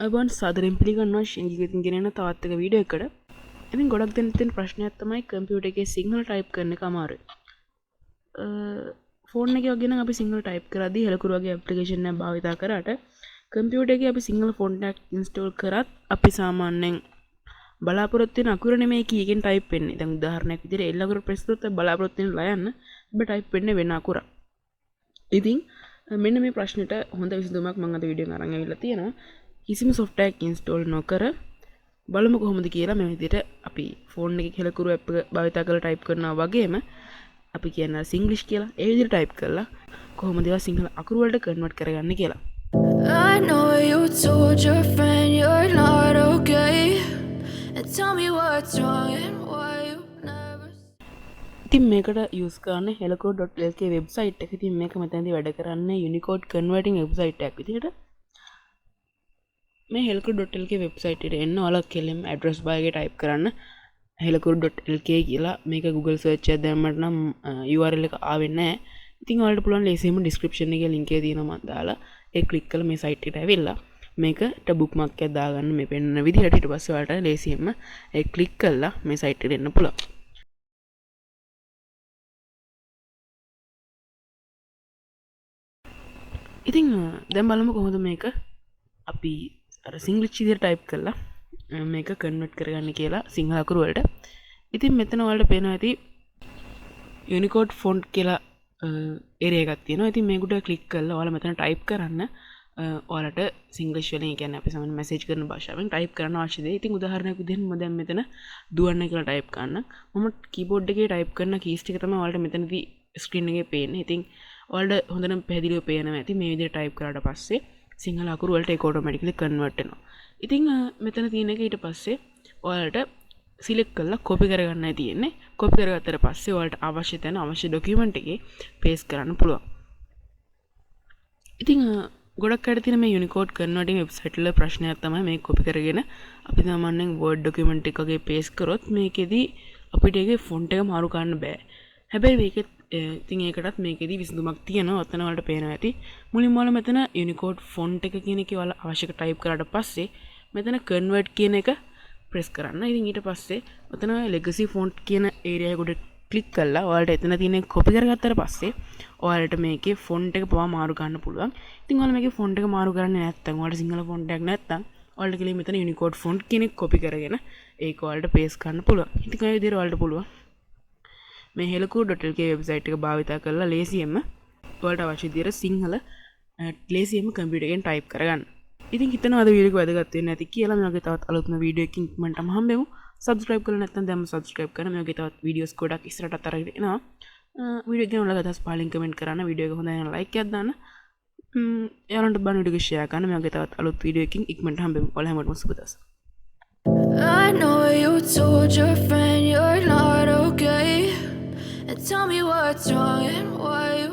අයිබෝන් සාදරයෙන් පිළිගන්නවා ශිංගිකින් ගෙනෙන තවත් එක වීඩියෝ එකකට. ඉතින් ගොඩක් දෙනෙක් තියෙන ප්‍රශ්නයක් තමයි කම්පියුටර් එකේ සිංහල ටයිප් කරන එක අමාරුයි. ෆෝන් එකේ වගේ නම් අපි සිංහල ටයිප් කරද්දී helakuru වගේ ඇප්ලිකේෂන් එකක් භාවිත කරාට කම්පියුටර් එකේ අපි සිංහල ෆොන්ට් එකක් ඉන්ස්ටෝල් කරත් අපි සාමාන්‍යයෙන් බලාපොරොත්තු වෙන අකුර නෙමෙයි කීයෙන් ටයිප් වෙන්නේ. දැන් උදාහරණයක් විදිහට L අකුර ප්‍රෙස් කරොත් බලාපොරොත්තු වෙන ලයන්න ඔබ ටයිප් වෙන්නේ වෙන අකුරක්. ඉතින් මෙන්න මේ ප්‍රශ්නෙට හොඳ විසඳුමක් මම අද වීඩියෝ එකෙන් අරන් ආවිල්ලා තියෙනවා. කිසිම software එකක් install නොකර බලමු කොහොමද කියලා මේ විදිහට අපි ෆෝන් එකේ helakuru app එක භාවිත කරලා type කරනවා වගේම අපි කියන singlish කියලා ඒ විදිහට type කරලා කොහොමද ඒවා සිංහල අකුරු වලට convert කරගන්නේ කියලා. I know you told your friend you're not okay, and tell me what's wrong and why you never. ඉතින් මේකට use කරන helakuru.lk website එක. ඉතින් මේක මෙතනදී වැඩ කරන්නේ Unicode converting website එකක් විදිහට. මේ helakuru.lk website එකට එන්න ඔයාලා කෙලින්ම address bar එකේ type කරන්න helakuru.lk කියලා. මේක Google search එකක් දැම්මට නම් URL එක ආවෙන්නේ නැහැ. ඉතින් ඔයාලට පුළුවන් ලේසියෙන්ම description එකේ link එක තියෙනවා මම දාලා ඒක click කරලා මේ site එකට ඇවිල්ලා මේකට bookmark එකක් දාගන්න මේ පෙන්නන විදිහට. ඊට පස්සේ ඔයාලට ලේසියෙන්ම ඒක click කරලා මේ site එකට එන්න පුළුවන්. ඉතින් දැන් බලමු කොහොමද මේක අපි අර සිංග්ලිෂ් විදිහට ටයිප් කරලා මේක කන්වර්ට් කරගන්න කියලා සිංහල අකුරු වලට. ඉතින් මෙතන ඔයාලට පේනවා ඇති Unicode font කියලා ඒරියා එකක් තියෙනවා. ඉතින් මේකට ක්ලික් කරලා ඔයාලා මෙතන ටයිප් කරන්න ඔයාලට සිංග්ලිෂ් වලින් ඒ කියන්නේ අපි සාමාන්‍ය මැසේජ් කරන භාෂාවෙන් ටයිප් කරන්න අවශ්‍ය දේ. ඉතින් උදාහරණයක් විදිහට මම දැන් මෙතන දුවන්න කියලා ටයිප් කරන්න. මම කීබෝඩ් එකේ ටයිප් කරන කීස් ටික තමයි ඔයාලට මෙතනදී ස්ක්‍රීන් එකේ පේන්නේ. ඉතින් ඔයාලට හොඳටම පැහැදිලිව පේනවා ඇති මේ විදිහට ටයිප් කරාට පස්සේ සිංහල අකුරු වලට ඒක ඔටෝමැටිකලි කන්වර්ට් වෙනවා. ඉතින් මෙතන තියෙන එක ඊට පස්සේ ඔයාලට සිලෙක්ට් කරලා කොපි කරගන්නයි තියෙන්නේ. කොපි කරගත්තට පස්සේ ඔයාලට අවශ්‍ය තැන අවශ්‍ය ડોකියුමන්ට් එකේ පේස්ට් කරන්න පුළුවන්. ඉතින් ගොඩක් අය තියෙන මේ Unicode converting website වල ප්‍රශ්නයක් තමයි මේ කොපි කරගෙන අපි සාමාන්‍යයෙන් Word document එකකගේ පේස්ට් කරොත් මේකෙදි අපිට ඒකේ font එක මාරු කරන්න බෑ. හැබැයි මේක ඉතින් ඒකටත් මේකෙදි විසඳුමක් තියෙනවා. ඔතන වලට පේනවා ඇති. මුලින්ම ඔයාලා මෙතන Unicode font එක කියන එකේ ඔයාලා අවශ්‍ය ටයිප් කරාට පස්සේ මෙතන convert කියන එක press කරන්න. ඉතින් ඊට පස්සේ ඔතන legacy font කියන area එකට click කරලා ඔයාලට එතන තියෙන copy කරගත්තට පස්සේ ඔයාලට මේකේ font එක පවා මාරු ගන්න පුළුවන්. ඉතින් ඔයාලා මේකේ font එක මාරු කරන්නේ නැත්නම් ඔයාලට සිංහල font එකක් නැත්නම් ඔයාලට කියලා මෙතන Unicode font කියන එක copy කරගෙන ඒක ඔයාලට paste කරන්න පුළුවන්. ඉතින් ඒ විදිහට ඔයාලට පුළුවන් මේ helakuru.lk website එක භාවිත කරලා ලේසියෙන්ම ඔයාලට අවශ්‍ය විදිහට සිංහල ලේසියෙන්ම කම්පියුටර් එකෙන් type කරගන්න. ඉතින් හිතනවා අද වීඩියෝ එක වැදගත් වෙන්නේ නැති කියලා. මේ වගේ තවත් අලුත්ම වීඩියෝ එකකින් ඉක්මනටම හම්බෙමු. subscribe කරලා නැත්නම් දැන්ම subscribe කරන්න. මේ වගේ තවත් වීඩියෝස් ගොඩක් ඉස්සරහට අරගෙන එනවා. වීඩියෝ එක ගැන ඔයාලගේ අදහස් පහලින් කමෙන්ට් කරන්න. වීඩියෝ එක හොඳයි නම් like එකක් දාන්න. යාළුවන්ට බලන්න වීඩියෝ එක share කරන්න. මේ වගේ තවත් අලුත් වීඩියෝ එකකින් ඉක්මනට හම්බෙමු. ඔයාලා හැමෝටම සුබ දවසක්. I know you told your friend you're not okay, and tell me what's wrong and why you